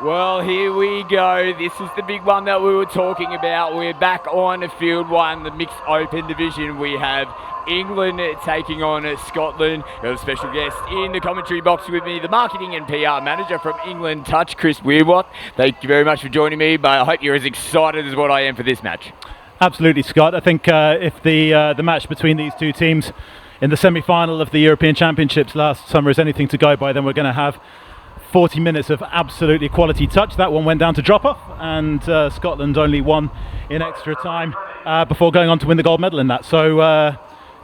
Well, here we go. This is the big one that we were talking about. We're back on field one, the mixed open division. We have England taking on Scotland. We have a special guest in the commentary box with me, the marketing and PR manager from England Touch, Chris Weirwatt. Thank you very much for joining me, but I hope you're as excited as what I am for this match. Absolutely, Scott. I think if the match between these two teams in the semi-final of the European Championships last summer is anything to go by, then we're going to have 40 minutes of absolutely quality touch. That one went down to drop-off, and Scotland only won in extra time before going on to win the gold medal in that. So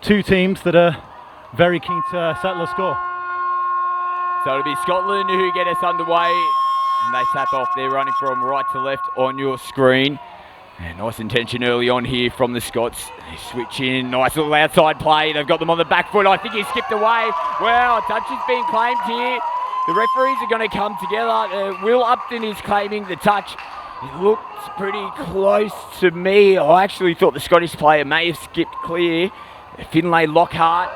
two teams that are very keen to settle a score. So it'll be Scotland who get us underway, and they tap off. They're running from right to left on your screen. And nice intention early on here from the Scots. They switch in, nice little outside play. They've got them on the back foot. I think he skipped away. Well, a touch is being claimed here. The referees are going to come together. Will Upton is claiming the touch. It looked pretty close to me. I actually thought the Scottish player may have skipped clear. Finlay Lockhart.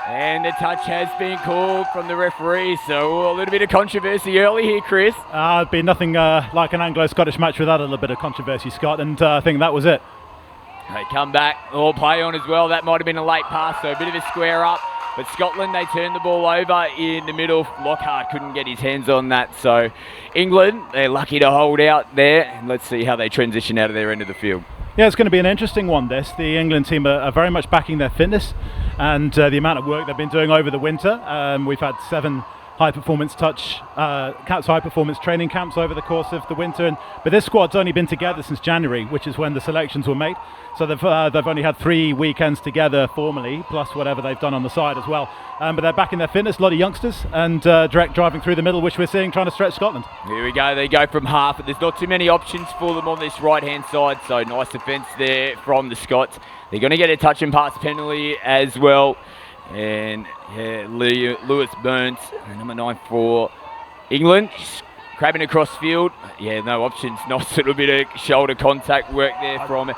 And the touch has been called from the referee. So a little bit of controversy early here, Chris. It'd be nothing like an Anglo-Scottish match without a little bit of controversy, Scott. And I think that was it. They come back. All play on as well. That might have been a late pass. So a bit of a square up. But Scotland, they turned the ball over in the middle. Lockhart couldn't get his hands on that. So England, they're lucky to hold out there. And let's see how they transition out of their end of the field. Yeah, it's going to be an interesting one, this. The England team are very much backing their fitness and the amount of work they've been doing over the winter. We've had 7 high-performance high-performance training camps over the course of the winter. But this squad's only been together since January, which is when the selections were made. So they've only had 3 weekends together formally, plus whatever they've done on the side as well. But they're back in their fitness, a lot of youngsters, and direct driving through the middle, which we're seeing trying to stretch Scotland. Here we go, they go from half, but there's not too many options for them on this right-hand side, so nice defence there from the Scots. They're going to get a touch and pass penalty as well. And yeah, Lewis Burns, number 9 for England, just crabbing across field. Yeah, no options. Nice little bit of shoulder contact work there from.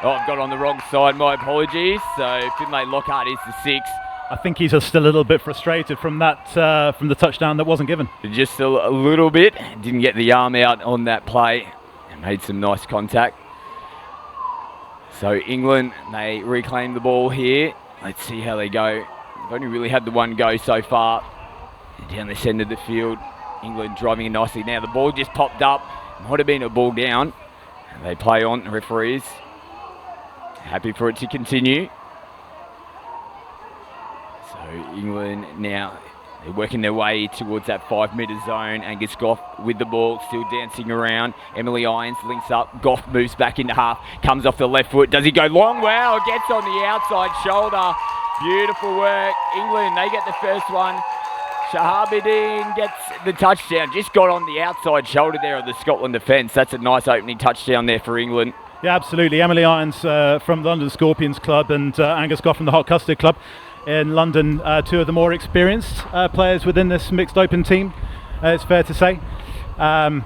Oh, I've got on the wrong side. My apologies. So Finlay Lockhart is the 6. I think he's still a little bit frustrated from that from the touchdown that wasn't given. Just a little bit. Didn't get the arm out on that play. And made some nice contact. So England, they reclaim the ball here. Let's see how they go. They've only really had the one go so far. Down the centre of the field. England driving it nicely. Now the ball just popped up. Might have been a ball down. They play on, the referees. Happy for it to continue. So England now, they're working their way towards that 5-metre zone. Angus Goff with the ball, still dancing around. Emily Irons links up. Goff moves back into half, comes off the left foot. Does he go long? Wow, gets on the outside shoulder. Beautiful work. England, they get the first one. Shahabudin gets the touchdown. Just got on the outside shoulder there of the Scotland defence. That's a nice opening touchdown there for England. Yeah, absolutely. Emily Irons from the London Scorpions Club and Angus Goff from the Hot Custard Club in London, 2 of the more experienced players within this mixed open team, it's fair to say. As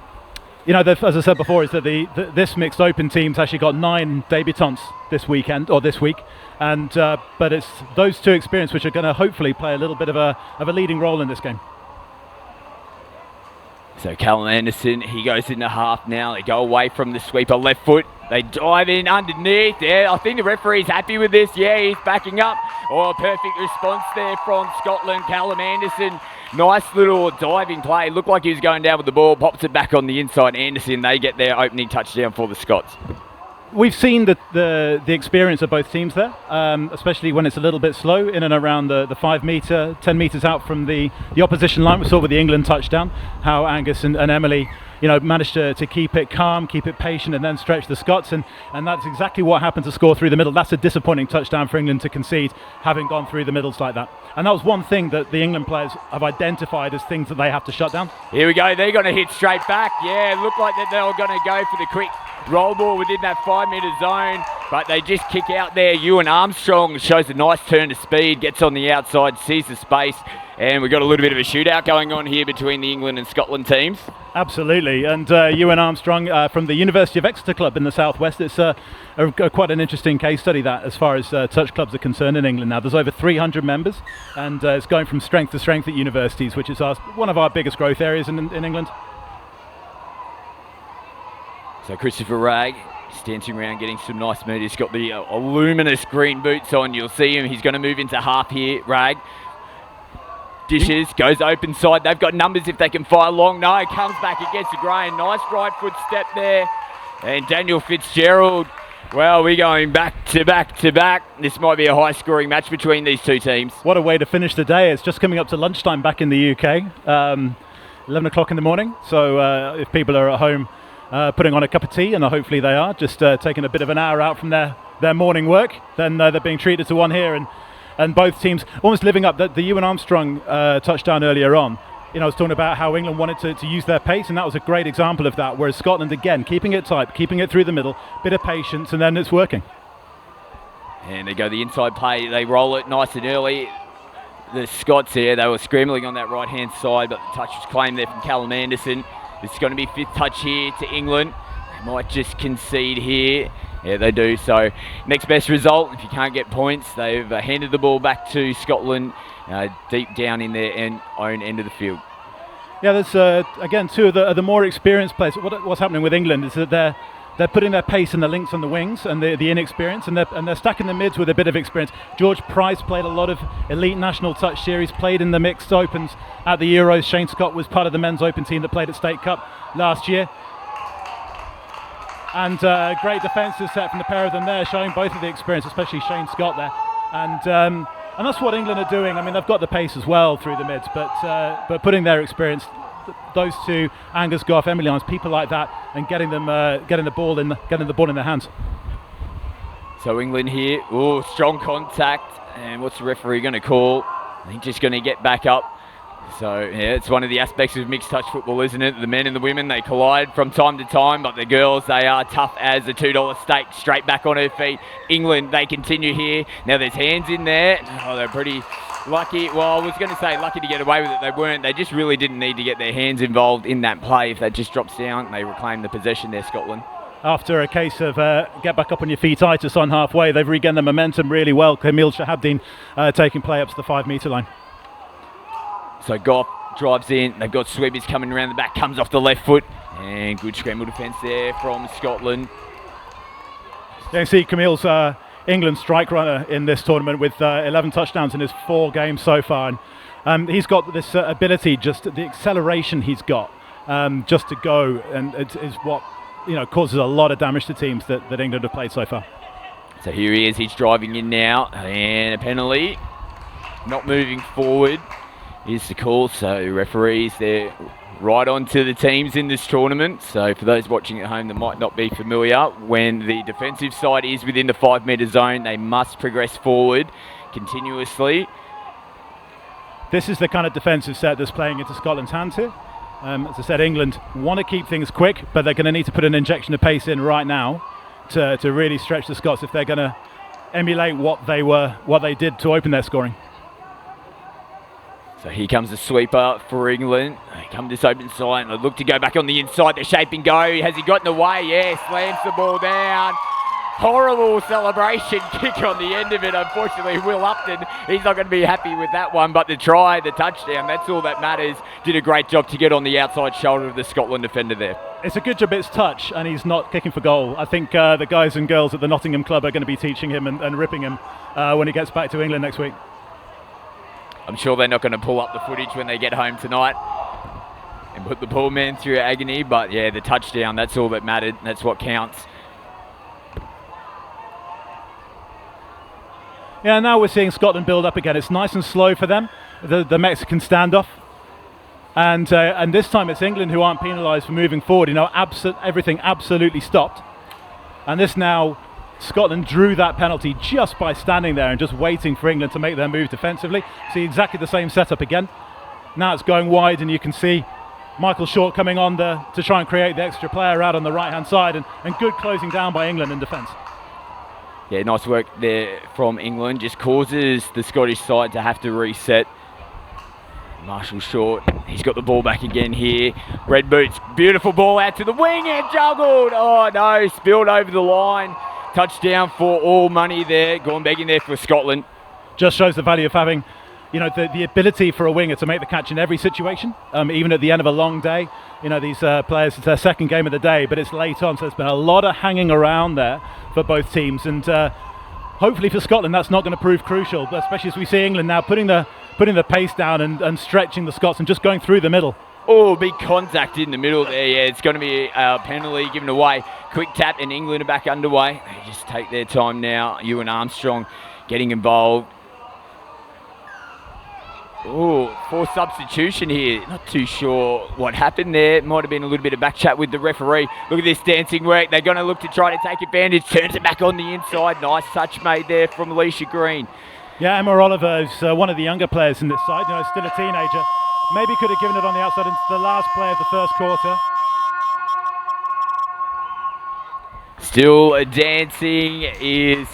I said before, is that this mixed open team's actually got 9 debutants this week, and but it's those 2 experience which are going to hopefully play a little bit of a leading role in this game. So Callum Anderson, he goes into half now. They go away from the sweeper left foot. They dive in underneath. Yeah, I think the referee's happy with this. Yeah, he's backing up. Oh, perfect response there from Scotland. Callum Anderson, nice little diving play. Looked like he was going down with the ball. Pops it back on the inside. Anderson, they get their opening touchdown for the Scots. We've seen the experience of both teams there, especially when it's a little bit slow in and around the 5 metre, 10 metres out from the opposition line. We saw with the England touchdown how Angus and Emily managed to keep it calm, keep it patient, and then stretch the Scots, and that's exactly what happened to score through the middle. That's a disappointing touchdown for England to concede, having gone through the middles like that. And that was one thing that the England players have identified as things that they have to shut down. Here we go, they're going to hit straight back. Yeah, it looked like that they were going to go for the quick roll ball within that 5 metre zone, but they just kick out there. Ewan Armstrong shows a nice turn to speed, gets on the outside, sees the space, and we've got a little bit of a shootout going on here between the England and Scotland teams. Absolutely, and Ewan Armstrong from the University of Exeter club in the southwest. It's quite an interesting case study that, as far as touch clubs are concerned in England now. There's over 300 members, and it's going from strength to strength at universities, which is one of our biggest growth areas in England. So Christopher Ragg is dancing around, getting some nice mood. He's got the luminous green boots on. You'll see him. He's going to move into half here. Ragg dishes, goes open side. They've got numbers if they can fire long. No, comes back against the grain. Nice right foot step there. And Daniel Fitzgerald, well, we're going back to back to back. This might be a high-scoring match between these two teams. What a way to finish the day. It's just coming up to lunchtime back in the UK. 11 o'clock in the morning. So if people are at home putting on a cup of tea, and hopefully they are, just taking a bit of an hour out from their morning work, then they're being treated to one here. And both teams almost living up. The Ewan Armstrong touchdown earlier on, I was talking about how England wanted to use their pace, and that was a great example of that, whereas Scotland, again, keeping it tight, keeping it through the middle, bit of patience, and then it's working. And they go the inside play, they roll it nice and early. The Scots here, they were scrambling on that right-hand side, but the touch was claimed there from Callum Anderson. It's going to be fifth touch here to England. They might just concede here. Yeah, they do. So next best result, if you can't get points, they've handed the ball back to Scotland deep down in their own end of the field. Yeah, there's again two of the more experienced players. What's happening with England is that they're putting their pace in the links on the wings and the inexperience, and they're stacking the mids with a bit of experience. George Price played a lot of elite national touch series, played in the mixed opens at the Euros. Shane Scott was part of the men's open team that played at State Cup last year. And great defensive set from the pair of them there, showing both of the experience, especially Shane Scott there. And that's what England are doing. I mean, they've got the pace as well through the mids, but putting their experience, those two, Angus Goff, Emily Lyons, people like that, and getting the ball in their hands. So England here, strong contact, and what's the referee going to call? I think just going to get back up. So yeah, it's one of the aspects of mixed touch football, isn't it? The men and the women, they collide from time to time, but the girls, they are tough as a $2 steak, straight back on her feet. England, they continue here. Now there's hands in there. Oh, they're pretty lucky. Well, I was going to say lucky to get away with it. They weren't. They just really didn't need to get their hands involved in that play. If that just drops down, they reclaim the possession there, Scotland. After a case of get back up on your feet, itis on halfway, they've regained the momentum really well. Camille Shahabdin taking play up to the 5 metre line. So Goff drives in, they've got sweepers coming around the back, comes off the left foot, and good scramble defence there from Scotland. You can see Camille's England strike runner in this tournament with 11 touchdowns in his 4 games so far. And he's got this ability, just the acceleration he's got, just to go, and it is what causes a lot of damage to teams that England have played so far. So here he is, he's driving in now, and a penalty, not moving forward is the call. So referees, they're right on to the teams in this tournament. So for those watching at home that might not be familiar, when the defensive side is within the 5 metre zone, they must progress forward continuously. This is the kind of defensive set that's playing into Scotland's hands here. As I said, England want to keep things quick, but they're going to need to put an injection of pace in right now to really stretch the Scots if they're going to emulate what they did to open their scoring. So here comes the sweeper for England. They come this open side and they look to go back on the inside. They're shape and go. Has he gotten away? Yeah, slams the ball down. Horrible celebration kick on the end of it. Unfortunately, Will Upton, he's not going to be happy with that one. But the try, the touchdown, that's all that matters. Did a great job to get on the outside shoulder of the Scotland defender there. It's a good job it's touch and he's not kicking for goal. I think the guys and girls at the Nottingham club are going to be teaching him and ripping him when he gets back to England next week. I'm sure they're not going to pull up the footage when they get home tonight and put the poor man through agony. But yeah, the touchdown, that's all that mattered. That's what counts. Yeah, now we're seeing Scotland build up again. It's nice and slow for them, the Mexican standoff. And this time it's England who aren't penalised for moving forward. Everything absolutely stopped. And this now, Scotland drew that penalty just by standing there and just waiting for England to make their move defensively. See exactly the same setup again. Now it's going wide, and you can see Michael Short coming on to try and create the extra player out on the right-hand side, and good closing down by England in defence. Yeah, nice work there from England. Just causes the Scottish side to have to reset. Marshall Short, he's got the ball back again here. Red Boots, beautiful ball out to the wing and juggled. Oh no, spilled over the line. Touchdown for all money there. Gone begging there for Scotland. Just shows the value of having, the ability for a winger to make the catch in every situation, even at the end of a long day. These players, it's their second game of the day, but it's late on, so there's been a lot of hanging around there for both teams. And hopefully for Scotland, that's not going to prove crucial, but especially as we see England now putting the pace down and stretching the Scots and just going through the middle. Oh, big contact in the middle there. Yeah, it's going to be a penalty given away. Quick tap and England are back underway. They just take their time now. Ewan Armstrong getting involved. Oh, for substitution here. Not too sure what happened there. Might have been a little bit of back chat with the referee. Look at this dancing work. They're going to look to try to take advantage. Turns it back on the inside. Nice touch made there from Alicia Green. Yeah, Emma Oliver is one of the younger players in this side. Still a teenager. Maybe could have given it on the outside. It's the last play of the first quarter. Still dancing is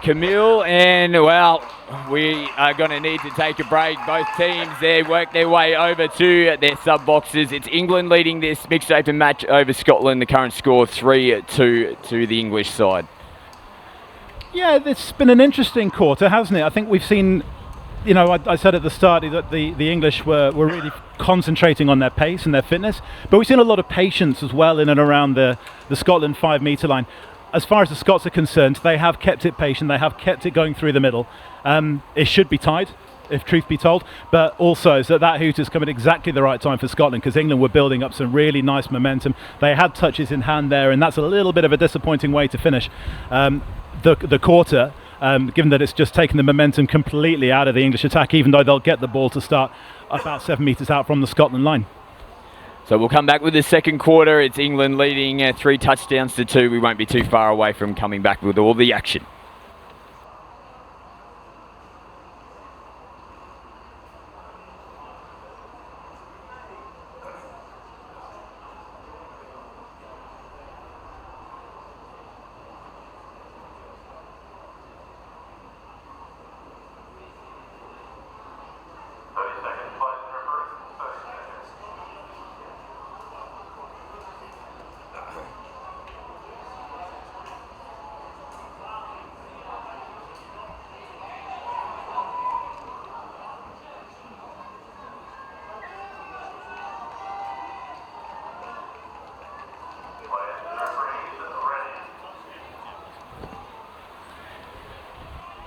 Camille, and well, we are going to need to take a break. Both teams there work their way over to their sub boxes. It's England leading this mixed open match over Scotland. The current score 3-2 to the English side. Yeah, it's been an interesting quarter, hasn't it? I think we've seen, I said at the start that the English were really concentrating on their pace and their fitness, but we've seen a lot of patience as well in and around the Scotland 5 metre line. As far as the Scots are concerned, they have kept it patient, they have kept it going through the middle. It should be tied, if truth be told, but also is that hoot has come at exactly the right time for Scotland, because England were building up some really nice momentum. They had touches in hand there, and that's a little bit of a disappointing way to finish the quarter, given that it's just taken the momentum completely out of the English attack, even though they'll get the ball to start about 7 metres out from the Scotland line. So we'll come back with the second quarter. It's England leading 3 touchdowns to 2. We won't be too far away from coming back with all the action.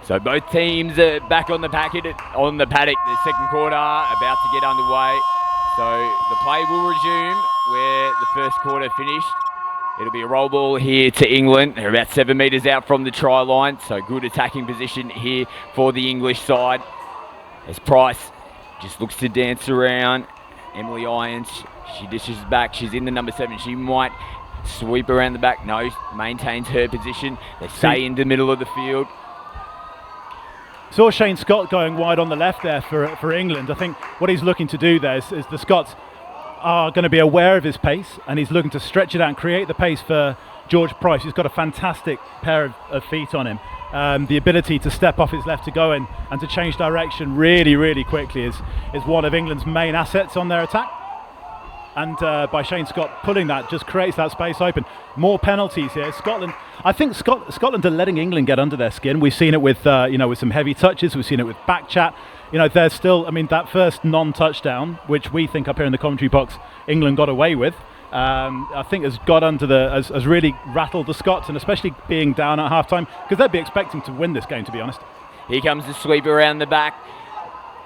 So both teams are back on the paddock. The second quarter about to get underway. So the play will resume where the first quarter finished. It'll be a roll ball here to England. They're about 7 metres out from the try line. So good attacking position here for the English side. As Price just looks to dance around. Emily Irons, she dishes back. She's in the number 7. She might sweep around the back. No, maintains her position. They stay in the middle of the field. Saw Shane Scott going wide on the left there for England. I think what he's looking to do there is the Scots are going to be aware of his pace, and he's looking to stretch it out and create the pace for George Price, who's got a fantastic pair of feet on him. The ability to step off his left to go in and to change direction really, really quickly is one of England's main assets on their attack. And by Shane Scott pulling that, just creates that space open. More penalties here. Scotland, I think Scotland are letting England get under their skin. We've seen it with with some heavy touches. We've seen it with back chat. There's still, that first non-touchdown, which we think up here in the commentary box, England got away with. I think has really rattled the Scots, and especially being down at half-time, because they'd be expecting to win this game, to be honest. Here comes the sweep around the back.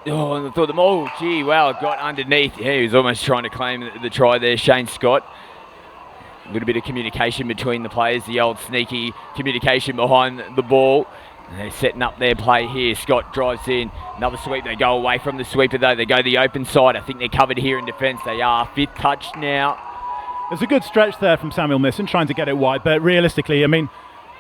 Oh, and I thought gee, wow, it got underneath. Yeah, he was almost trying to claim the try there, Shane Scott. A little bit of communication between the players, the old sneaky communication behind the ball. And they're setting up their play here. Scott drives in. Another sweep. They go away from the sweeper though. They go the open side. I think they're covered here in defence. They are. 5th touch now. There's a good stretch there from Samuel Misson trying to get it wide, but realistically, I mean,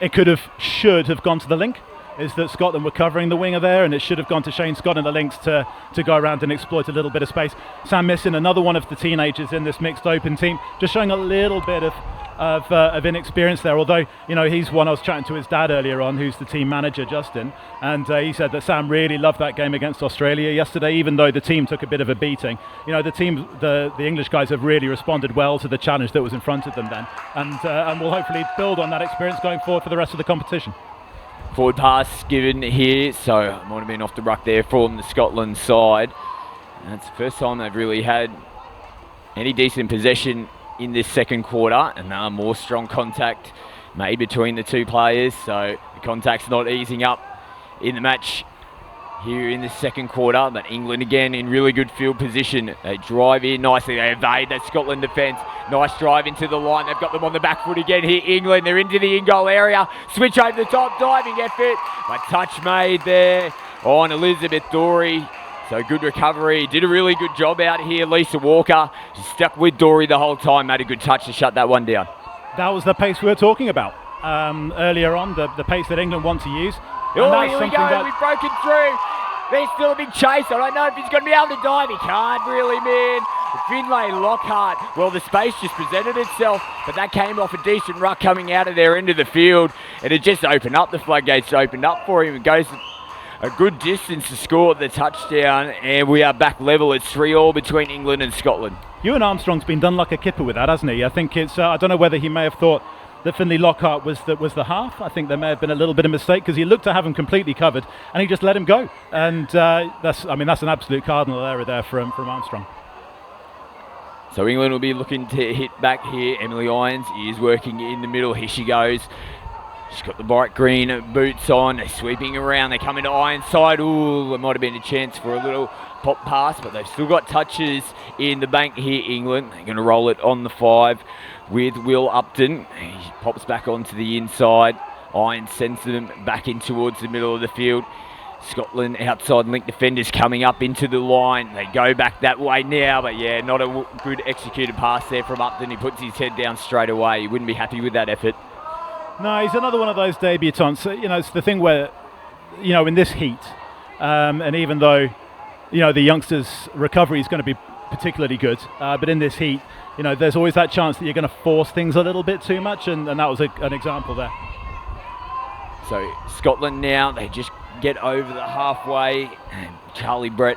it should have gone to the link. Is that Scotland were covering the winger there, and it should have gone to Shane Scott in the links to go around and exploit a little bit of space. Sam Misson, another one of the teenagers in this mixed open team, just showing a little bit of inexperience there. Although, you know, he's one I was chatting to his dad earlier on, who's the team manager, Justin, and he said that Sam really loved that game against Australia yesterday, even though the team took a bit of a beating. You know, the English guys have really responded well to the challenge that was in front of them then, and will hopefully build on that experience going forward for the rest of the competition. Forward pass given here, so it might have been off the ruck there from the Scotland side. And it's the first time they've really had any decent possession in this second quarter, and more strong contact made between the two players, so the contact's not easing up in the match here in the second quarter. But England again in really good field position. They drive in nicely, they evade that Scotland defence. Nice drive into the line, they've got them on the back foot again here. England, they're into the in-goal area. Switch over the top, diving effort. But touch made there on Elizabeth Dory. So good recovery, did a really good job out here. Lisa Walker, she stuck with Dory the whole time, made a good touch to shut that one down. That was the pace we were talking about earlier on, the pace that England want to use. Oh, here we go, we've broken through. There's still a big chase. I don't know if he's going to be able to dive. He can't really, man. Finlay Lockhart, well, the space just presented itself, but that came off a decent ruck coming out of their end of the field, and it just opened up. The floodgates opened up for him. It goes a good distance to score the touchdown, and we are back level. It's 3-3 between England and Scotland. Ewan Armstrong's been done like a kipper with that, hasn't he? I think it's, I don't know whether he may have thought that Finlay Lockhart was the half. I think there may have been a little bit of mistake because he looked to have him completely covered and he just let him go. And that's an absolute cardinal error there from Armstrong. So England will be looking to hit back here. Emily Irons is working in the middle. Here she goes. She's got the bright green boots on. They're sweeping around. They come into Ironside. Ooh, there might have been a chance for a little pop pass, but they've still got touches in the bank here, England. They're going to roll it on the 5 with Will Upton. He pops back onto the inside. Irons sends them back in towards the middle of the field. Scotland outside link defenders coming up into the line. They go back that way now, but yeah, not a good executed pass there from Upton. He puts his head down straight away. He wouldn't be happy with that effort. No, he's another one of those debutants. You know, it's the thing where, you know, in this heat, and even though, you know, the youngsters' recovery is going to be particularly good, but in this heat, you know, there's always that chance that you're going to force things a little bit too much, and that was an example there. So Scotland now, they just get over the halfway, and Charlie Brett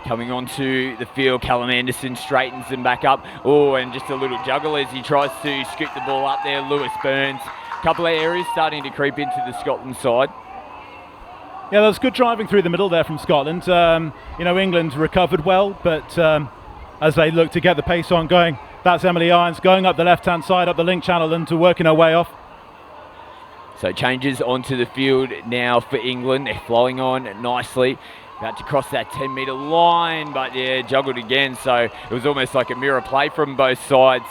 coming onto the field. Callum Anderson straightens them back up. Oh, and just a little juggle as he tries to scoop the ball up there. Lewis Burns. A couple of areas starting to creep into the Scotland side. Yeah, there was good driving through the middle there from Scotland. You know, England recovered well, but as they look to get the pace on going, that's Emily Irons going up the left-hand side, up the link channel and to working her way off. So changes onto the field now for England. They're flowing on nicely. About to cross that 10-metre line, but yeah, juggled again. So it was almost like a mirror play from both sides.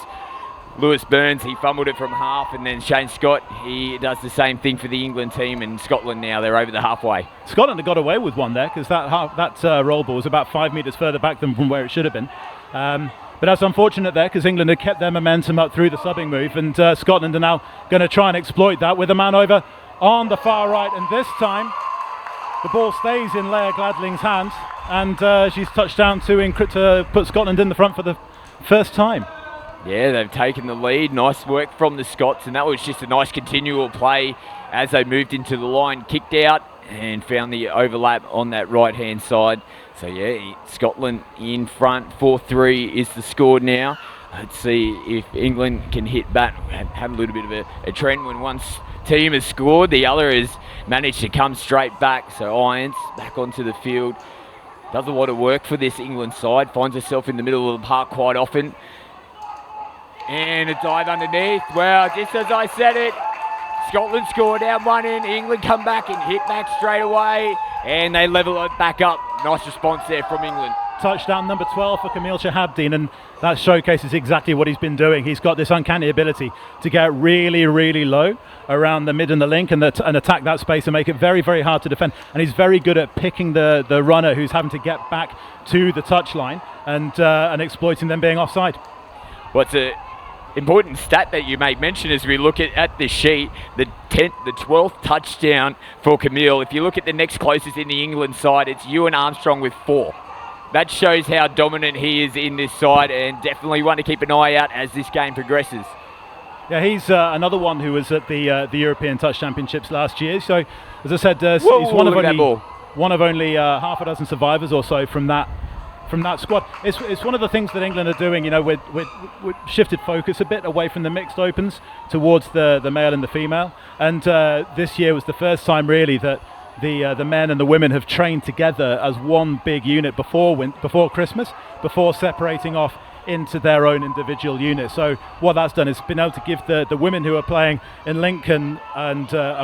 Lewis Burns, he fumbled it from half, and then Shane Scott, he does the same thing for the England team, and Scotland now, they're over the halfway. Scotland have got away with one there because that roll ball was about 5 metres further back than from where it should have been. But that's unfortunate there because England had kept their momentum up through the subbing move, and Scotland are now going to try and exploit that with a man over on the far right, and this time the ball stays in Leah Gladling's hands, and she's touched down to put Scotland in the front for the first time. Yeah, they've taken the lead. Nice work from the Scots, and that was just a nice continual play as they moved into the line, kicked out and found the overlap on that right-hand side. So yeah, Scotland in front, 4-3 is the score now. Let's see if England can hit back, have a little bit of a trend when one team has scored, the other has managed to come straight back. So Irons back onto the field. Does a lot of work for this England side, finds herself in the middle of the park quite often. And a dive underneath. Well, just as I said it, Scotland scored down one in. England come back and hit back straight away. And they level it back up. Nice response there from England. touchdown, number 12 for Kamil Shahabdin, and that showcases exactly what he's been doing. He's got this uncanny ability to get really, really low around the mid and the link and attack that space and make it very, very hard to defend. And he's very good at picking the runner who's having to get back to the touchline and exploiting them being offside. What's an important stat that you made mention as we look at the sheet, the 12th touchdown for Kamil. If you look at the next closest in the England side, it's Ewan Armstrong with 4. That shows how dominant he is in this side, and definitely one to keep an eye out as this game progresses. Yeah, he's another one who was at the European Touch Championships last year. So, as I said, he's one of only half a dozen survivors or so from that squad. It's one of the things that England are doing. You know, we've shifted focus a bit away from the mixed opens towards the male and the female. And this year was the first time really that the men and the women have trained together as one big unit before Christmas, before separating off into their own individual units. So what that's done is been able to give the women who are playing in link and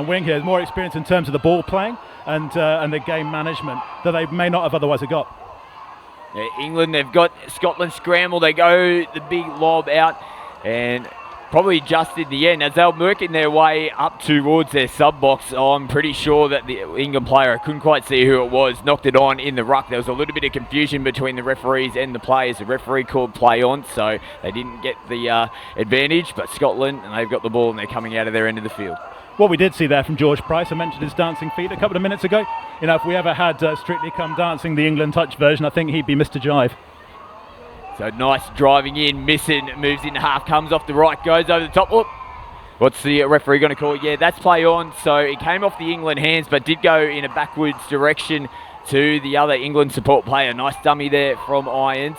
wing here more experience in terms of the ball playing and the game management that they may not have otherwise have got. Yeah, England, they've got Scotland scramble. They go the big lob out, and probably just in the end, as they're working their way up towards their sub box, I'm pretty sure that the England player, I couldn't quite see who it was, knocked it on in the ruck. There was a little bit of confusion between the referees and the players. The referee called play on, so they didn't get the advantage, but Scotland, and they've got the ball and they're coming out of their end of the field. What we did see there from George Price, I mentioned his dancing feet a couple of minutes ago. You know, if we ever had Strictly Come Dancing, the England touch version, I think he'd be Mr. Jive. So nice driving in, missing, moves into half, comes off the right, goes over the top. Oop. What's the referee going to call? Yeah, that's play on. So it came off the England hands, but did go in a backwards direction to the other England support player. Nice dummy there from Irons.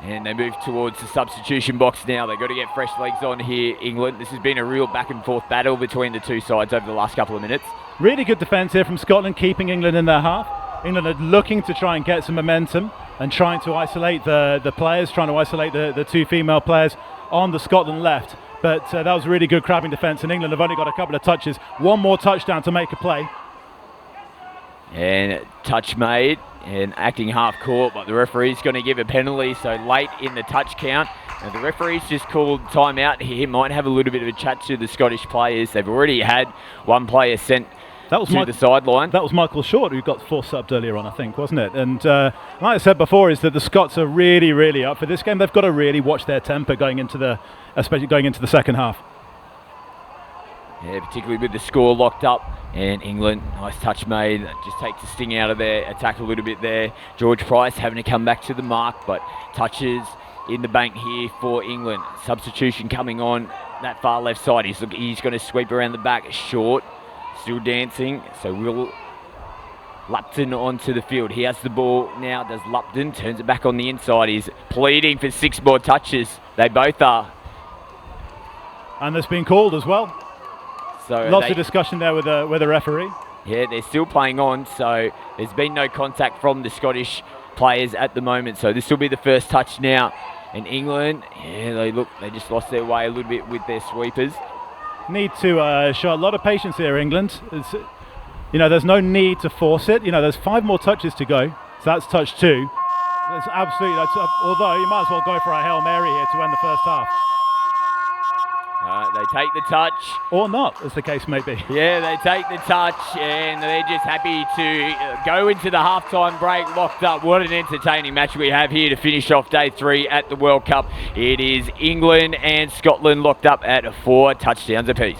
And they move towards the substitution box now. They've got to get fresh legs on here, England. This has been a real back and forth battle between the two sides over the last couple of minutes. Really good defence here from Scotland, keeping England in their half. England are looking to try and get some momentum and trying to isolate the players, trying to isolate the two female players on the Scotland left. But that was really good crabbing defence, and England have only got a couple of touches. One more touchdown to make a play. And touch made, and acting half court, but the referee's going to give a penalty, so late in the touch count. And the referee's just called timeout here. Might have a little bit of a chat to the Scottish players. They've already had one player sent to the sideline. That was Michael Short who got force subbed earlier on, I think, wasn't it? And like I said before, is that the Scots are really, really up for this game. They've got to really watch their temper especially going into the second half. Yeah, particularly with the score locked up. And England, nice touch made, just takes the sting out of their attack a little bit there. George Price having to come back to the mark, but touches in the bank here for England. Substitution coming on that far left side. He's going to sweep around the back. Short, still dancing. So Will Lupton onto the field. He has the ball now, does Lupton, turns it back on the inside. He's pleading for 6 more touches. They both are. And that's been called as well. So lots of discussion there with the referee. Yeah, they're still playing on, so there's been no contact from the Scottish players at the moment. So this will be the first touch now. And England, yeah, they just lost their way a little bit with their sweepers. Need to show a lot of patience here, England. There's no need to force it. There's 5 more touches to go, so that's touch 2. Although you might as well go for a Hail Mary here to end the first half. They take the touch. Or not, as the case may be. Yeah, they take the touch, and they're just happy to go into the halftime break locked up. What an entertaining match we have here to finish off day 3 at the World Cup. It is England and Scotland locked up at 4 touchdowns apiece.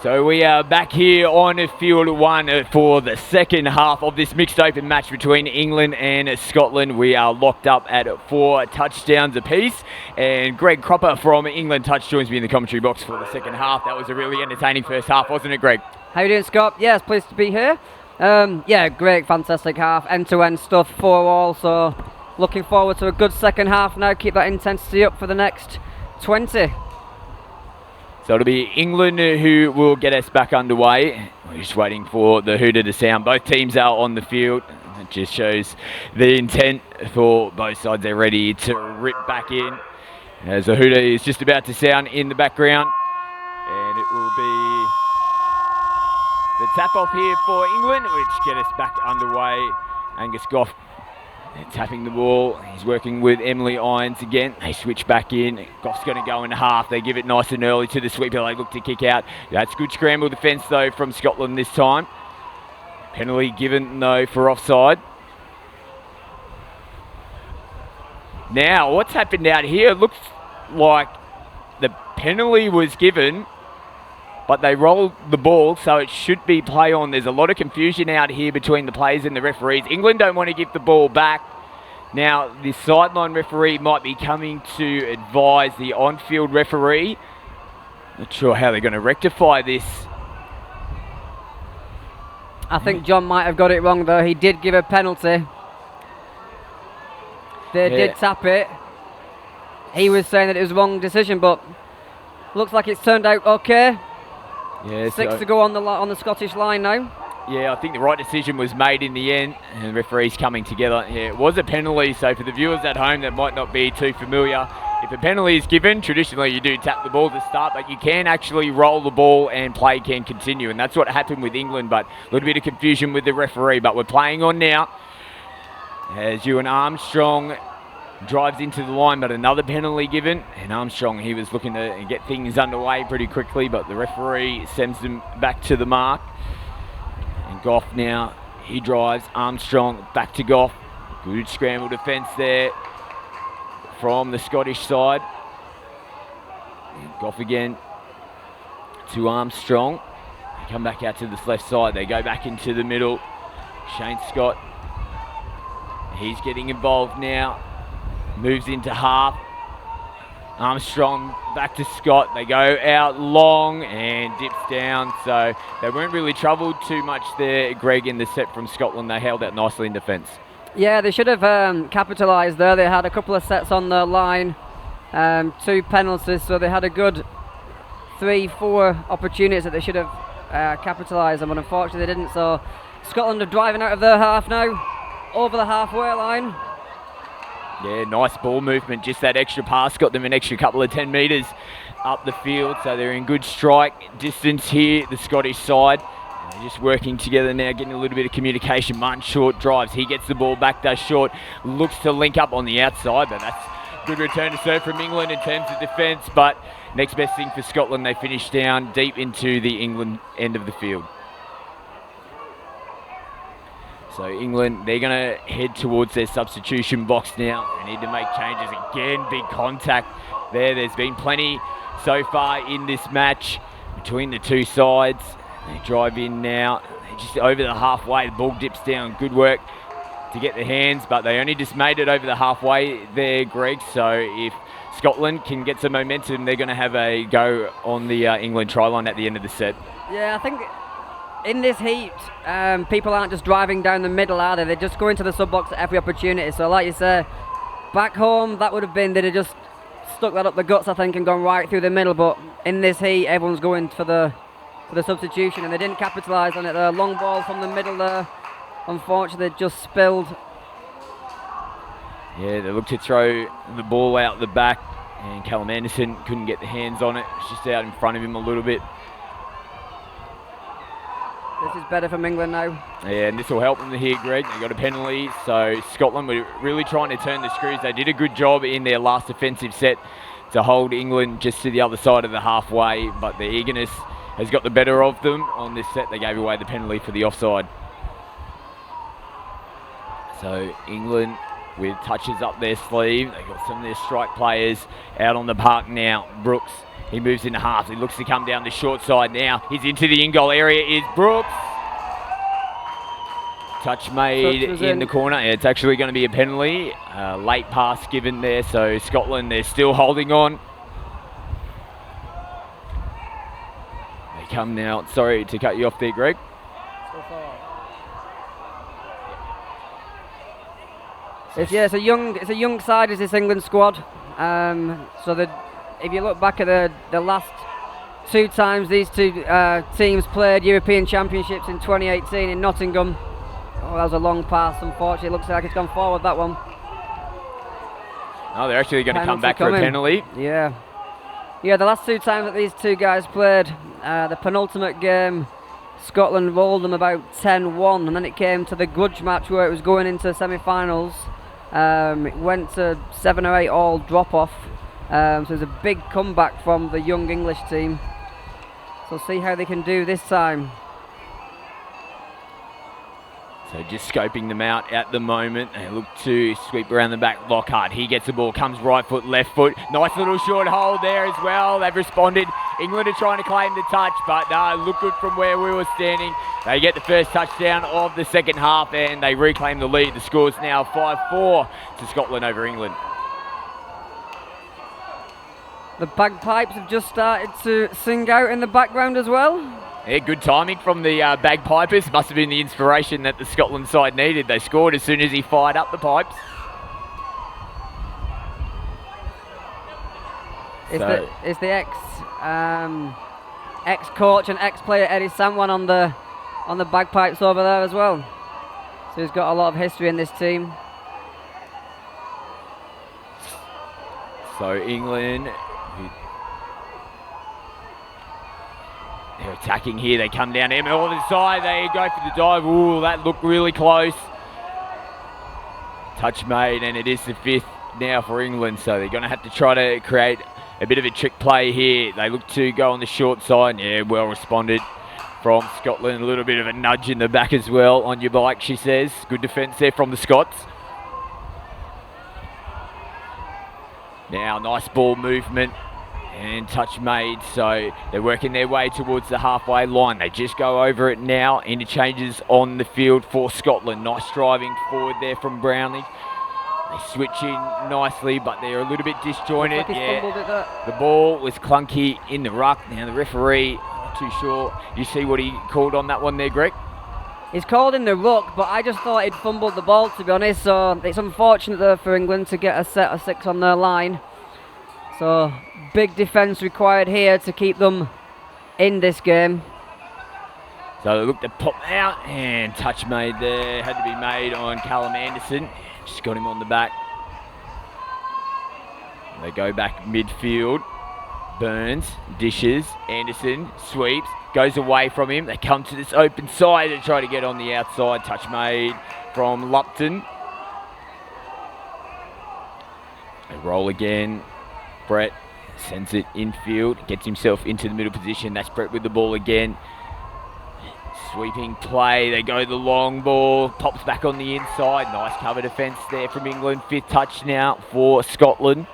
So we are back here on field one for the second half of this mixed open match between England and Scotland. We are locked up at 4 touchdowns apiece, and Greg Cropper from England Touch joins me in the commentary box for the second half. That was a really entertaining first half, wasn't it, Greg? How you doing, Scott? Yes, pleased to be here. Yeah, great, fantastic half, end-to-end stuff, 4-all, so looking forward to a good second half now. Keep that intensity up for the next 20. So it'll be England who will get us back underway. We're just waiting for the hooter to sound. Both teams are on the field. It just shows the intent for both sides. They're ready to rip back in. As the hooter is just about to sound in the background. And it will be the tap off here for England, which get us back underway. Angus Goff tapping the ball. He's working with Emily Irons again. They switch back in. Goff's going to go in half. They give it nice and early to the sweeper. They look to kick out. That's good scramble defence though from Scotland this time. Penalty given though for offside. Now what's happened out here? It looks like the penalty was given, but they rolled the ball, so it should be play on. There's a lot of confusion out here between the players and the referees. England don't want to give the ball back. Now, the sideline referee might be coming to advise the on-field referee. Not sure how they're going to rectify this. I think John might have got it wrong, though. He did give a penalty. They did tap it. He was saying that it was a wrong decision, but looks like it's turned out okay. Yeah, 6 to go on the Scottish line now. Yeah, I think the right decision was made in the end, and the referees coming together. Yeah, it was a penalty, so for the viewers at home that might not be too familiar, if a penalty is given, traditionally you do tap the ball to start, but you can actually roll the ball and play can continue, and that's what happened with England, but a little bit of confusion with the referee, but we're playing on now. As Ewan Armstrong drives into the line, but another penalty given, and Armstrong, he was looking to get things underway pretty quickly, but the referee sends them back to the mark. And Goff now, he drives. Armstrong back to Goff. Good scramble defence there from the Scottish side. And Goff again to Armstrong. They come back out to this left side. They go back into the middle. Shane Scott, he's getting involved now. Moves into half. Armstrong back to Scott. They go out long and dips down. So they weren't really troubled too much there, Greg, in the set from Scotland. They held out nicely in defence. Yeah, they should have capitalised there. They had a couple of sets on the line, 2 penalties, so they had a good 3-4 opportunities that they should have capitalised on, but unfortunately they didn't. So Scotland are driving out of their half now, over the halfway line. Yeah, nice ball movement. Just that extra pass got them an extra couple of 10 metres up the field. So they're in good strike distance here, the Scottish side. And they're just working together now, getting a little bit of communication. Martin Short drives. He gets the ball back, does Short. Looks to link up on the outside, but that's good return to serve from England in terms of defence. But next best thing for Scotland, they finish down deep into the England end of the field. So England, they're going to head towards their substitution box now. They need to make changes again. Big contact there. There's been plenty so far in this match between the two sides. They drive in now. They're just over the halfway. The ball dips down. Good work to get the hands, but they only just made it over the halfway there, Greg. So if Scotland can get some momentum, they're going to have a go on the England try line at the end of the set. Yeah, I think in this heat, people aren't just driving down the middle, are they? They just go into the sub-box at every opportunity. So like you say, back home, that would have been, they'd have just stuck that up the guts, I think, and gone right through the middle. But in this heat, everyone's going for the substitution, and they didn't capitalise on it. The long ball from the middle there, unfortunately, just spilled. Yeah, they looked to throw the ball out the back, and Callum Anderson couldn't get the hands on it. It's just out in front of him a little bit. This is better from England now. Yeah, and this will help them here, Greg. They got a penalty, so Scotland were really trying to turn the screws. They did a good job in their last offensive set to hold England just to the other side of the halfway, but the eagerness has got the better of them on this set. They gave away the penalty for the offside. So England with touches up their sleeve. They've got some of their strike players out on the park now. Brooks, he moves into half. He looks to come down the short side now. He's into the in-goal area, is Brooks. Touch made in the corner. It's actually going to be a penalty. Late pass given there, so Scotland, they're still holding on. They come now. Sorry to cut you off there, Greg. It's a young side, is this England squad. So that if you look back at the last 2 times these 2 teams played European Championships in 2018 in Nottingham. Oh, that was a long pass. Unfortunately, it looks like it's gone forward, that one. Oh, they're actually going to come back for a penalty. Yeah, the last 2 times that these 2 guys played, the penultimate game, Scotland rolled them about 10-1, and then it came to the grudge match where it was going into semi-finals. It went to 7 or 8 all drop-off. So there's a big comeback from the young English team. So see how they can do this time. So just scoping them out at the moment. They look to sweep around the back. Lockhart, he gets the ball, comes right foot, left foot. Nice little short hold there as well. They've responded. England are trying to claim the touch, but look good from where we were standing. They get the first touchdown of the second half and they reclaim the lead. The score's now 5-4 to Scotland over England. The bagpipes have just started to sing out in the background as well. Yeah, good timing from the bagpipers. Must have been the inspiration that the Scotland side needed. They scored as soon as he fired up the pipes. Is the ex-coach and ex-player Eddie Samwan on the bagpipes over there as well. So he's got a lot of history in this team. So England, they're attacking here. They come down middle of the side. They go for the dive. Ooh, that looked really close. Touch made, and it is the 5th now for England. So they're going to have to try to create a bit of a trick play here. They look to go on the short side. Yeah, well responded from Scotland. A little bit of a nudge in the back as well. On your bike, she says. Good defence there from the Scots. Now, nice ball movement. And touch made, so they're working their way towards the halfway line. They just go over it now. Interchanges on the field for Scotland. Nice driving forward there from Brownlee. They switch in nicely, but they're a little bit disjointed. The ball was clunky in the ruck. Now the referee, not too sure. You see what he called on that one there, Greg? He's called in the ruck, but I just thought he'd fumbled the ball, to be honest. So it's unfortunate there for England to get a set of 6 on their line. So big defence required here to keep them in this game. So they look to pop out, and touch made there. Had to be made on Callum Anderson. Just got him on the back. They go back midfield. Burns, dishes, Anderson, sweeps, goes away from him. They come to this open side and try to get on the outside. Touch made from Lupton. They roll again. Brett sends it infield, gets himself into the middle position. That's Brett with the ball again. Sweeping play, they go the long ball, pops back on the inside. Nice cover defence there from England. 5th touch now for Scotland.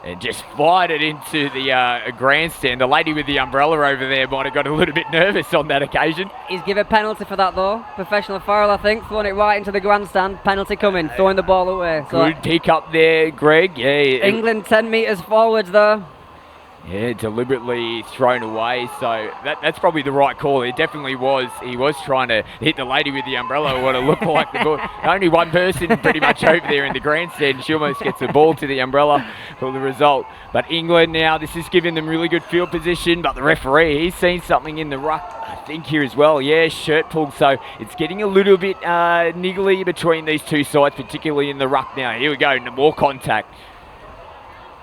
And just fired it into the grandstand. The lady with the umbrella over there might have got a little bit nervous on that occasion. He's given a penalty for that though. Professional foul, I think. Throwing it right into the grandstand. Penalty coming. Throwing the ball away. Good pick up there, Greg. Yeah. England 10 metres forwards there. Yeah, deliberately thrown away. So that's probably the right call. It definitely was. He was trying to hit the lady with the umbrella, what it looked like. Only one person pretty much over there in the grandstand. She almost gets the ball to the umbrella for the result. But England now, this is giving them really good field position. But the referee, he's seen something in the ruck, I think, here as well. Yeah, shirt pull. So it's getting a little bit niggly between these two sides, particularly in the ruck now. Here we go, more contact.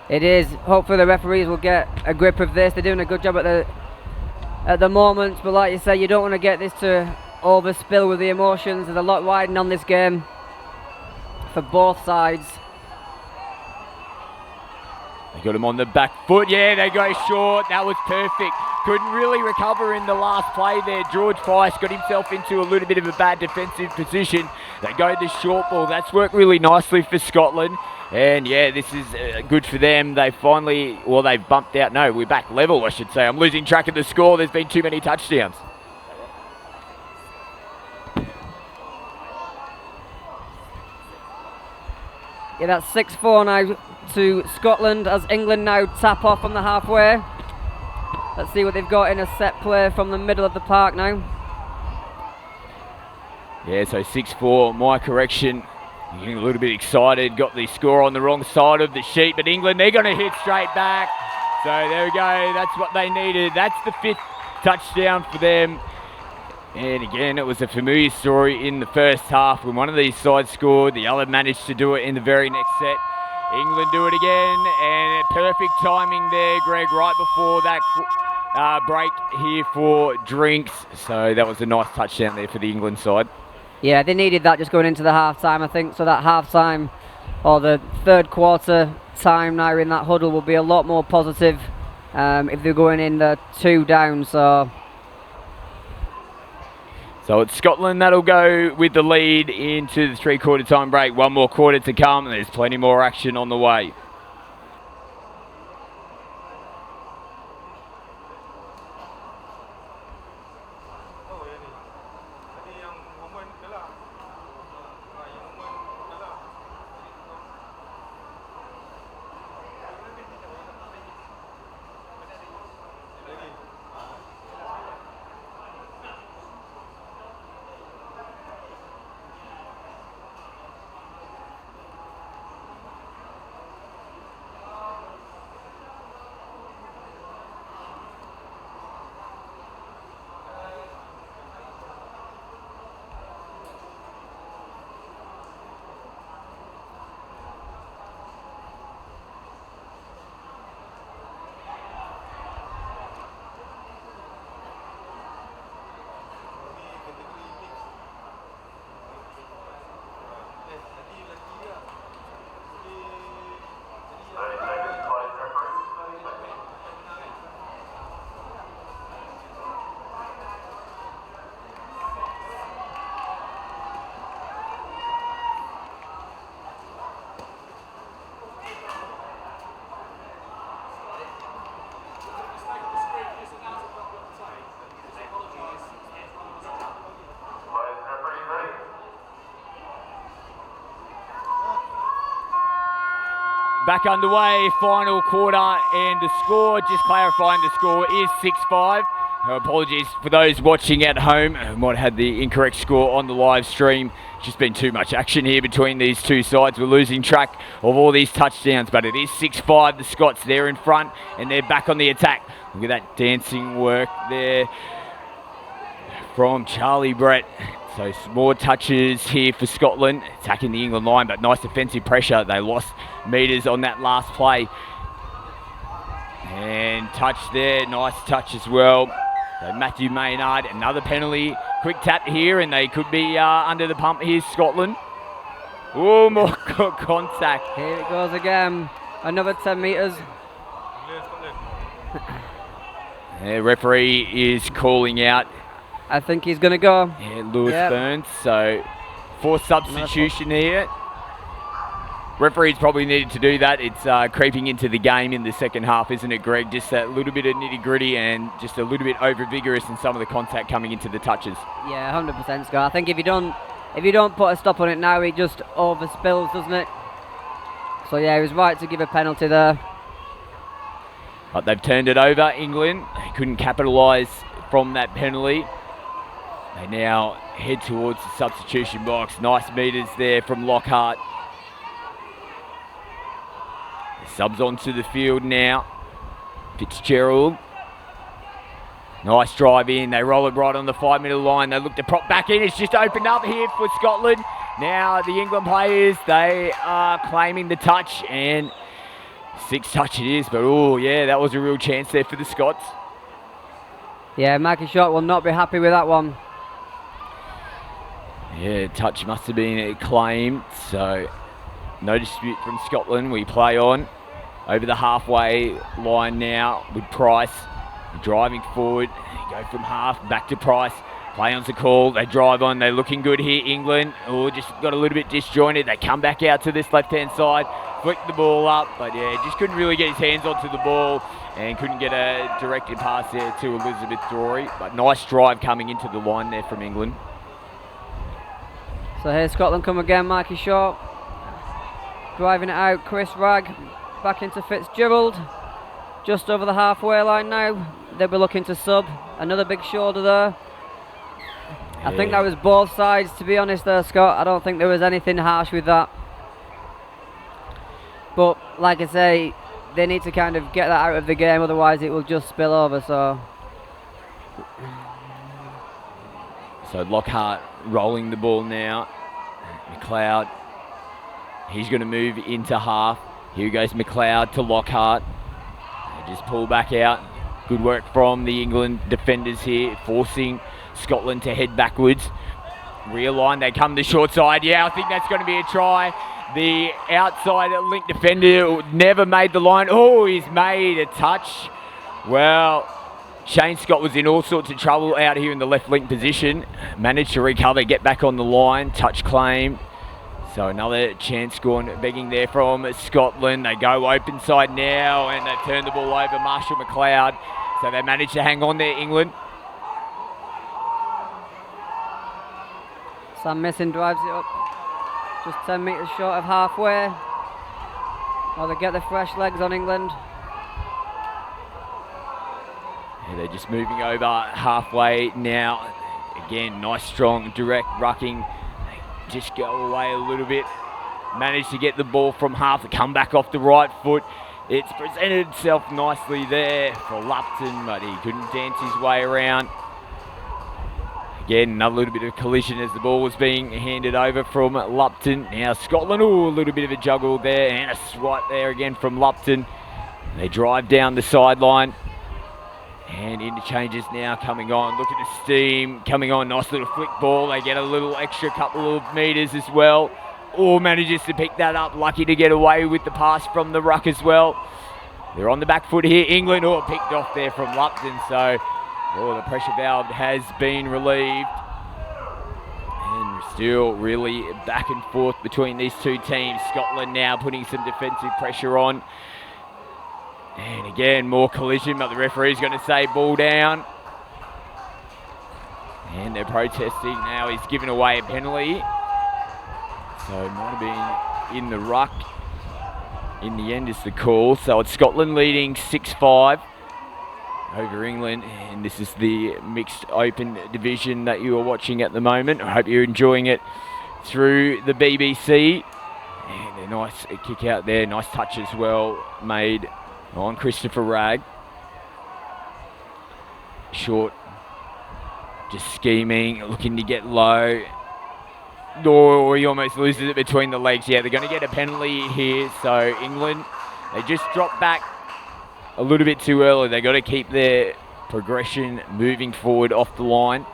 It is. Hopefully the referees will get a grip of this. They're doing a good job at the moment, but like you say, you don't want to get this to overspill with the emotions. There's a lot riding on this game for both sides. They got him on the back foot. Yeah, they go short. That was perfect couldn't really recover in the last play there. George Price got himself into a little bit of a bad defensive position. They go the short ball. That's worked really nicely for Scotland. And yeah, this is good for them. They finally, well, they've bumped out. No, we're back level, I should say. I'm losing track of the score. There's been too many touchdowns. Yeah, that's 6-4 now to Scotland as England now tap off on the halfway. Let's see what they've got in a set play from the middle of the park now. Yeah, so 6-4, my correction. Getting a little bit excited, got the score on the wrong side of the sheet, but England, they're going to hit straight back. So there we go, that's what they needed. That's the 5th touchdown for them. And again, it was a familiar story in the first half. When one of these sides scored, the other managed to do it in the very next set. England do it again, and perfect timing there, Greg, right before that break here for drinks. So that was a nice touchdown there for the England side. Yeah, they needed that just going into the half-time, I think. So that half-time, or the third quarter time now in that huddle will be a lot more positive if they're going in the 2 down. So it's Scotland that'll go with the lead into the 3-quarter time break. One more quarter to come, and there's plenty more action on the way. Back underway, final quarter, and the score, just clarifying, the score is 6-5. Apologies for those watching at home who might have had the incorrect score on the live stream. Just been too much action here between these two sides. We're losing track of all these touchdowns, but it is 6-5. The Scots, they're in front, and they're back on the attack. Look at that dancing work there from Charlie Brett. So some more touches here for Scotland, attacking the England line, but nice defensive pressure. They lost metres on that last play. And touch there, nice touch as well. So Matthew Maynard, another penalty. Quick tap here, and they could be under the pump here, Scotland. Oh, more contact. Here it goes again, another 10 metres. The referee is calling out. I think he's going to go. Yeah, Lewis Burns. So, forced substitution here. Referees probably needed to do that. It's creeping into the game in the second half, isn't it, Greg? Just that little bit of nitty-gritty and just a little bit over-vigorous in some of the contact coming into the touches. Yeah, 100%, Scott. I think if you don't put a stop on it now, it just overspills, doesn't it? So, yeah, he was right to give a penalty there. But they've turned it over, England. They couldn't capitalise from that penalty. They now head towards the substitution box. Nice metres there from Lockhart. The subs onto the field now. Fitzgerald. Nice drive in. They roll it right on the 5-metre line. They look to prop back in. It's just opened up here for Scotland. Now the England players, they are claiming the touch, and 6 touch it is. But oh yeah, that was a real chance there for the Scots. Yeah, Mikey Short will not be happy with that one. Yeah, touch must have been claimed, so no dispute from Scotland. We play on over the halfway line now with Price. Driving forward, go from half back to Price. Play on's the call. They drive on. They're looking good here, England. Oh, just got a little bit disjointed. They come back out to this left-hand side, flick the ball up, but yeah, just couldn't really get his hands onto the ball and couldn't get a directed pass there to Elizabeth Drury. But nice drive coming into the line there from England. So here's Scotland come again, Mikey Shaw. Driving it out, Chris Ragg back into Fitzgerald. Just over the halfway line now. They'll be looking to sub. Another big shoulder there. Yeah. I think that was both sides, to be honest there, Scott. I don't think there was anything harsh with that. But like I say, they need to kind of get that out of the game, otherwise it will just spill over. So Lockhart rolling the ball now. McLeod, he's going to move into half. Here goes McLeod to Lockhart. They just pull back out. Good work from the England defenders here, forcing Scotland to head backwards. Realign, they come to the short side. Yeah, I think that's going to be a try. The outside link defender never made the line. Oh, he's made a touch. Well, Shane Scott was in all sorts of trouble out here in the left link position. Managed to recover, get back on the line, touch claim. So another chance gone begging there from Scotland. They go open side now and they turn the ball over Marshall McLeod. So they managed to hang on there, England. Sam Missing drives it up. Just 10 metres short of halfway. Oh, they get the fresh legs on England. Yeah, they're just moving over halfway now. Again, nice, strong, direct rucking. They just go away a little bit. Managed to get the ball from half to come back off the right foot. It's presented itself nicely there for Lupton, but he couldn't dance his way around. Again, another little bit of collision as the ball was being handed over from Lupton. Now Scotland, a little bit of a juggle there and a swipe there again from Lupton. They drive down the sideline. And interchanges now coming on. Look at the steam coming on. Nice little flick ball. They get a little extra couple of metres as well. Oh, manages to pick that up. Lucky to get away with the pass from the ruck as well. They're on the back foot here. England, picked off there from Lupton. So, the pressure valve has been relieved. And still really back and forth between these two teams. Scotland now putting some defensive pressure on. And again, more collision, but the referee's going to say ball down. And they're protesting now. He's given away a penalty. So it might have been in the ruck. In the end is the call. So it's Scotland leading 6-5 over England. And this is the mixed open division that you are watching at the moment. I hope you're enjoying it through the BBC. And a nice kick out there. Nice touch as well made on Christopher Ragg. Short, just scheming, looking to get low. Oh, he almost loses it between the legs. Yeah, they're going to get a penalty here. So England, they just dropped back a little bit too early. They got to keep their progression moving forward off the line.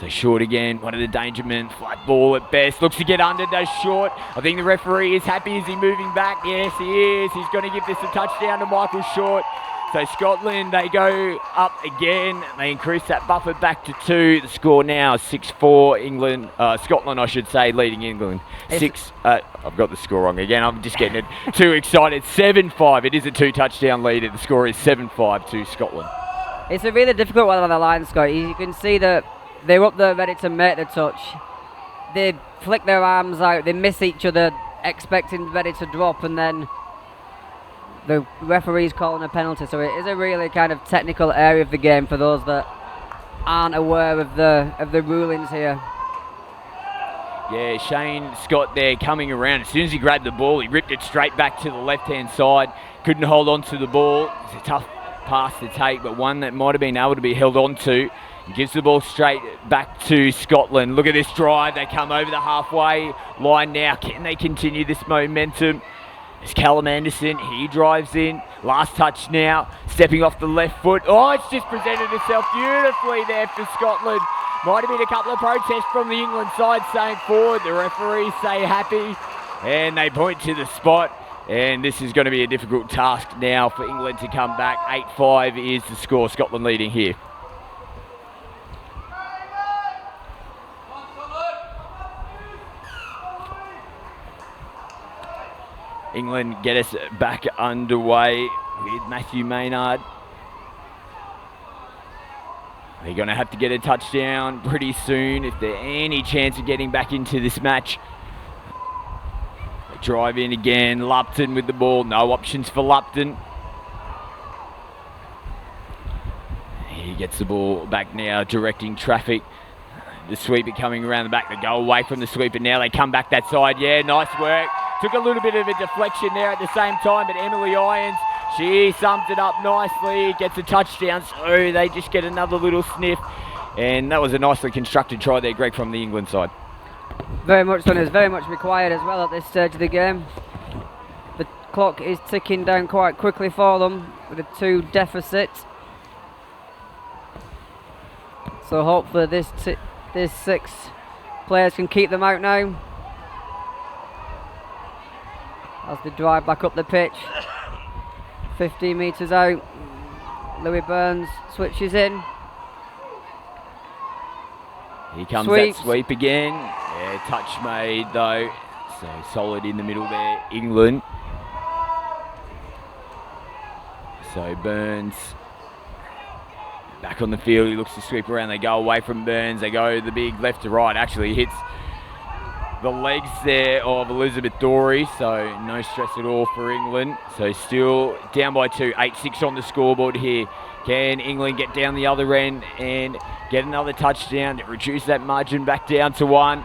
So short again, one of the danger men, flat ball at best, looks to get under, does short. I think the referee is happy. Is he moving back? Yes, he is. He's going to give this a touchdown to Michael Short. So Scotland, they go up again. They increase that buffer back to 2. The score now is 6-4. England, Scotland, I should say, leading England. I've got the score wrong again. I'm just getting it too excited. 7-5. It is a 2-touchdown lead. The score is 7-5 to Scotland. It's a really difficult one on the line, Scott. You can see that they're up there ready to make the touch. They flick their arms out. They miss each other, expecting ready to drop, and then the referee's calling a penalty. So it is a really kind of technical area of the game for those that aren't aware of the rulings here. Yeah, Shane Scott there coming around. As soon as he grabbed the ball, he ripped it straight back to the left-hand side. Couldn't hold on to the ball. It's a tough pass to take, but one that might have been able to be held on to. Gives the ball straight back to Scotland. Look at this drive. They come over the halfway line now. Can they continue this momentum? It's Callum Anderson. He drives in. Last touch now. Stepping off the left foot. Oh, it's just presented itself beautifully there for Scotland. Might have been a couple of protests from the England side saying forward. The referees say happy. And they point to the spot. And this is going to be a difficult task now for England to come back. 8-5 is the score. Scotland leading here. England get us back underway with Matthew Maynard. They're going to have to get a touchdown pretty soon if there's any chance of getting back into this match. They drive in again. Lupton with the ball. No options for Lupton. He gets the ball back now, directing traffic. The sweeper coming around the back. They go away from the sweeper now. They come back that side. Yeah, nice work. Took a little bit of a deflection there at the same time, but Emily Irons, she sums it up nicely, gets a touchdown, so they just get another little sniff. And that was a nicely constructed try there, Greg, from the England side. Very much so, and it's very much required as well at this stage of the game. The clock is ticking down quite quickly for them with a 2 deficit. So hopefully this 6 players can keep them out now as they drive back up the pitch. 15 metres out. Louis Burns switches in. Here comes that sweep again. Yeah, touch made though. So solid in the middle there, England. So Burns back on the field. He looks to sweep around. They go away from Burns. They go the big left to right. Actually hits the legs there of Elizabeth Dorey, so no stress at all for England. So still down by 2, 8-6 on the scoreboard here. Can England get down the other end and get another touchdown to reduce that margin back down to 1?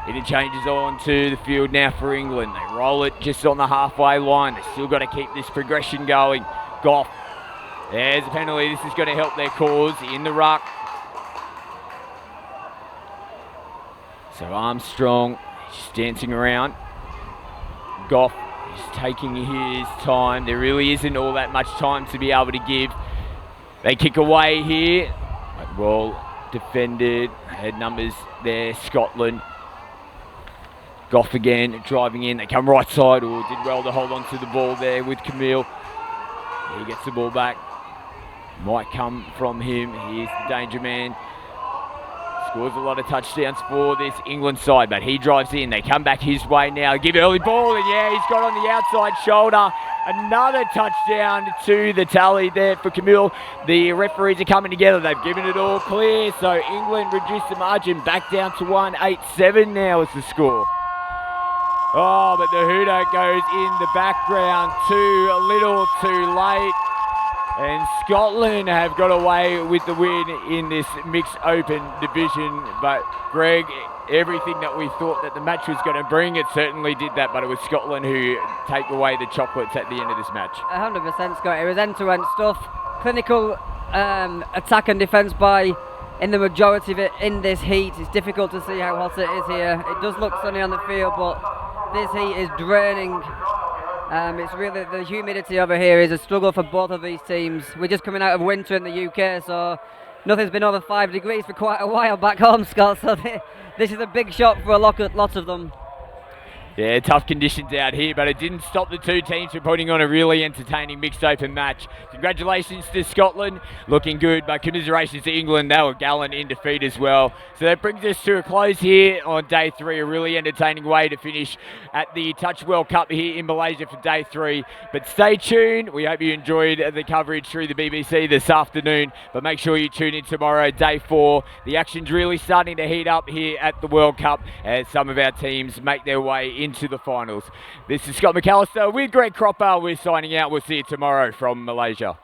Interchanges on to the field now for England. They roll it just on the halfway line. They still got to keep this progression going. Goff, there's a penalty. This is going to help their cause in the ruck. So Armstrong, just dancing around. Goff is taking his time. There really isn't all that much time to be able to give. They kick away here. Well defended. Had numbers there, Scotland. Goff again, driving in. They come right side. Oh, did well to hold on to the ball there with Camille. He gets the ball back. Might come from him. He's the danger man. Scores a lot of touchdowns for this England side, but he drives in. They come back his way now. Give early ball, and yeah, he's got on the outside shoulder. Another touchdown to the tally there for Camille. The referees are coming together. They've given it all clear, so England reduced the margin back down to 1. 8-7 now is the score. Oh, but the hooter goes in the background. Too little, too late. And Scotland have got away with the win in this mixed open division. But Greg, everything that we thought that the match was going to bring, it certainly did that. But it was Scotland who take away the chocolates at the end of this match. 100% Scott. It was end-to-end stuff. Clinical attack and defence by in the majority of it in this heat. It's difficult to see how hot it is here. It does look sunny on the field, but this heat is draining. It's really the humidity over here is a struggle for both of these teams. We're just coming out of winter in the UK, so nothing's been over 5 degrees for quite a while back home, Scott. So this is a big shock for lots of them. Yeah, tough conditions out here, but it didn't stop the two teams from putting on a really entertaining mixed open match. Congratulations to Scotland, looking good, but commiserations to England. They were gallant in defeat as well. So that brings us to a close here on day 3, a really entertaining way to finish at the Touch World Cup here in Malaysia for day 3. But stay tuned. We hope you enjoyed the coverage through the BBC this afternoon, but make sure you tune in tomorrow, day 4. The action's really starting to heat up here at the World Cup as some of our teams make their way into the finals. This is Scott McAllister with Greg Cropper. We're signing out. We'll see you tomorrow from Malaysia.